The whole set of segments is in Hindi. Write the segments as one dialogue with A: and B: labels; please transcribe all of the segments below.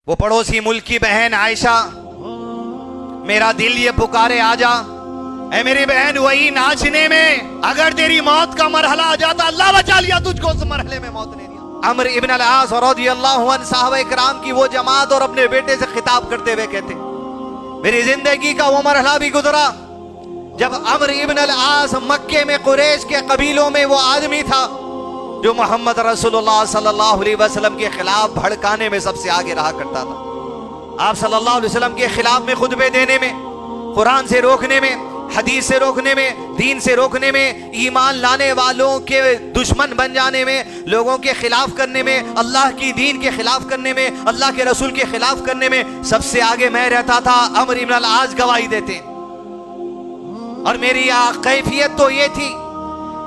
A: वो पड़ोसी मुल्क की बहन आयशा, मेरा दिल ये पुकारे आजा, ऐ मेरी बहन वही नाचने में, अगर तेरी मौत का मरहला आ जाता अल्लाह बचा लिया तुझको, उस मरहले में मौत ने दिया। अमर इब्न अल-आस रज़ियल्लाहु अन्हु साहबे किराम की वो जमात और अपने बेटे से खिताब करते हुए कहते, मेरी जिंदगी का वो मरहला भी गुजरा जब अमर इब्न अल-आस मक्के में कुरैश के कबीलों में वो आदमी था जो मोहम्मद रसूलुल्लाह सल्लल्लाहु अलैहि वसल्लम के खिलाफ भड़काने में सबसे आगे रहा करता था। आप सल्लल्लाहु अलैहि वसल्लम के खिलाफ में खुतबे देने में, कुरान से रोकने में, हदीस से रोकने में, दीन से रोकने में, ईमान लाने वालों के दुश्मन बन जाने में, लोगों के खिलाफ करने में, अल्लाह की दीन के खिलाफ करने में, अल्लाह के रसूल के खिलाफ करने में सबसे आगे मैं रहता था। अमर इब्न अल-आस गवाही देते और मेरी कैफियत तो ये थी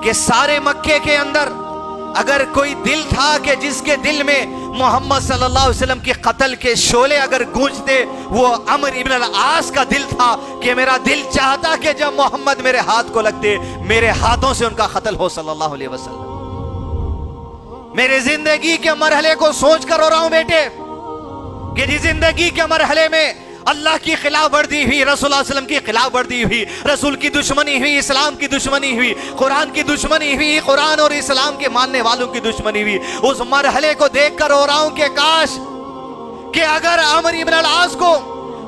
A: कि सारे मक्के के अंदर अगर कोई दिल था कि जिसके दिल में मोहम्मद सल्लल्लाहु अलैहि वसल्लम के कत्ल के शोले अगर गूंजते, वो अमर इब्न अल-आस का दिल था कि मेरा दिल चाहता कि जब मोहम्मद मेरे हाथ को लगते मेरे हाथों से उनका कत्ल हो सल्लल्लाहु अलैहि वसल्लम। मेरे जिंदगी के मरहले को सोच कर रो रहा हूं बेटे कि जिस जिंदगी के मरहले में अल्लाह की खिलाफ वर्जी हुई, रसूल सल्लल्लाहु अलैहि वसल्लम की खिलाफ वर्जी हुई, रसूल की दुश्मनी हुई, इस्लाम की दुश्मनी हुई, कुरान की दुश्मनी हुई, कुरान और इस्लाम के मानने वालों की दुश्मनी हुई, उस मरहले को देखकर रो रहा हूं कि काश कि अगर अमर इब्न अल-आस को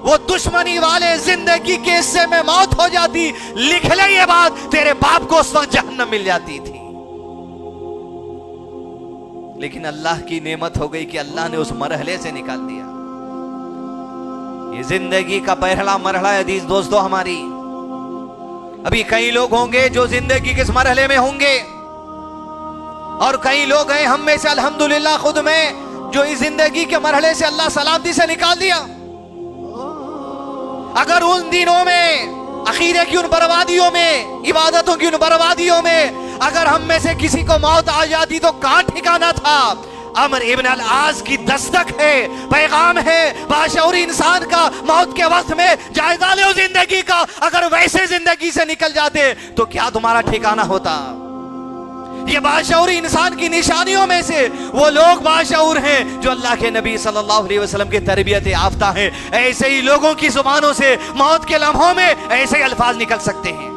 A: वो दुश्मनी वाले जिंदगी के हिस्से में मौत हो जाती, लिख ले ये बात, तेरे बाप को उस वक्त जहन्नम मिल जाती थी। लेकिन अल्लाह की नेमत हो गई कि अल्लाह ने उस मरहले से निकाल दिया। ये जिंदगी का पहला मरहला है अजीज दोस्तों हमारी। अभी कई लोग होंगे जो जिंदगी के इस मरहले में होंगे और कई लोग हैं हम में से अल्हम्दुलिल्लाह खुद में जो इस जिंदगी के मरहले से अल्लाह सलामती से निकाल दिया। अगर उन दिनों में, अकीदे की उन बर्बादियों में, इबादतों की उन बर्बादियों में अगर हम में से किसी को मौत आ जाती तो कहां ठिकाना था। अमर इब्न अल-आस की दस्तक है, पैगाम है बाशऊर इंसान का, मौत के वक्त में जायजा लो जिंदगी का, अगर वैसे जिंदगी से निकल जाते तो क्या तुम्हारा ठिकाना होता। ये बाशऊर इंसान की निशानियों में से वो लोग बाशऊर हैं जो अल्लाह के नबी सल्लल्लाहु अलैहि वसल्लम की तरबियत याफ्ता हैं। ऐसे ही लोगों की जुबानों से मौत के लम्हों में ऐसे ही अल्फाज निकल सकते हैं।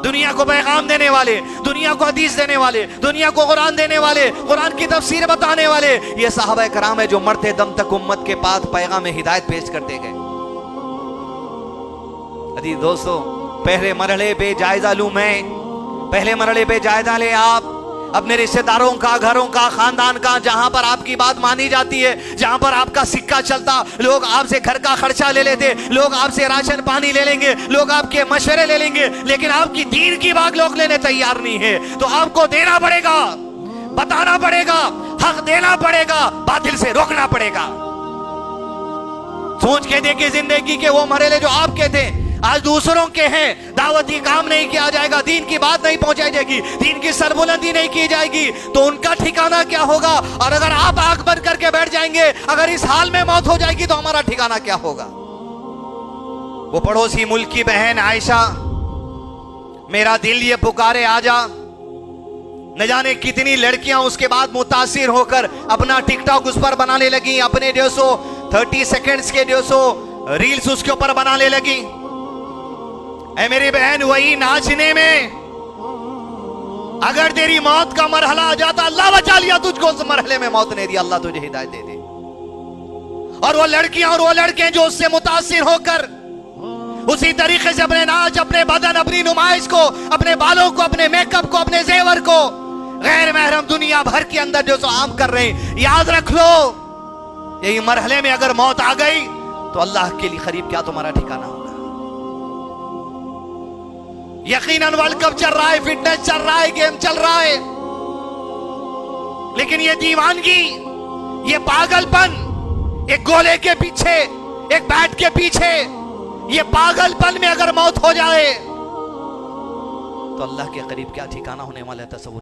A: दुनिया को पैगाम देने वाले, दुनिया को हदीस देने वाले, दुनिया को कुरान देने वाले, कुरान की तफसीर बताने वाले, ये सहाबा कराम है जो मरते दम तक उम्मत के पास पैगाम हिदायत पेश करते गए। अजीज दोस्तों, पहले मरहले पे जायजा लूं मैं, पहले मरहले पे जायजा ले आप अपने रिश्तेदारों का, घरों का, खानदान का, जहां पर आपकी बात मानी जाती है, जहां पर आपका सिक्का चलता, लोग आपसे घर का खर्चा ले लेते, लोग आपसे राशन पानी ले लेंगे, लोग आपके मशवरे ले लेंगे, लेकिन आपकी दीन की बात लोग लेने तैयार नहीं है। तो आपको देना पड़ेगा, बताना पड़ेगा, हक देना पड़ेगा, बातिल से रोकना पड़ेगा। सोच के देखिए जिंदगी के वो मरहले जो आपके थे आज दूसरों के हैं। दावती काम नहीं किया जाएगा, दीन की बात नहीं पहुंचाई जाएगी, दीन की सरबुलंदी नहीं की जाएगी तो उनका ठिकाना क्या होगा। और अगर आप आंख बंद करके बैठ जाएंगे, अगर इस हाल में मौत हो जाएगी तो हमारा ठिकाना क्या होगा। वो पड़ोसी मुल्क की बहन आयशा, मेरा दिल ये पुकारे आजा, न जाने कितनी लड़कियां उसके बाद मुतासिर होकर अपना टिकटॉक उस पर बनाने लगी, अपने 30 सेकेंड्स के 200 रील्स उसके ऊपर बनाने लगी। ऐ मेरी बहन वही नाचने में, अगर तेरी मौत का मरहला आ जाता अल्लाह बचा लिया तुझको, उस मरहले में मौत ने दिया, अल्लाह तुझे हिदायत दे दे। और वो लड़कियां और वो लड़के जो उससे मुतासिर होकर उसी तरीके से अपने नाच, अपने बदन, अपनी नुमाइश को, अपने बालों को, अपने मेकअप को, अपने जेवर को गैर महरम दुनिया भर के अंदर जो आम कर रहे हैं, याद रख लो यही मरहले में अगर मौत आ गई तो अल्लाह के लिए करीब क्या तुम्हारा ठिकाना होगा। यकीनन वर्ल्ड कप चल रहा है, फिटनेस चल रहा है, गेम चल रहा है, लेकिन ये दीवानगी, ये पागलपन, एक गोले के पीछे, एक बैट के पीछे, ये पागलपन में अगर मौत हो जाए तो अल्लाह के करीब क्या ठिकाना होने वाला है। तसव्वुर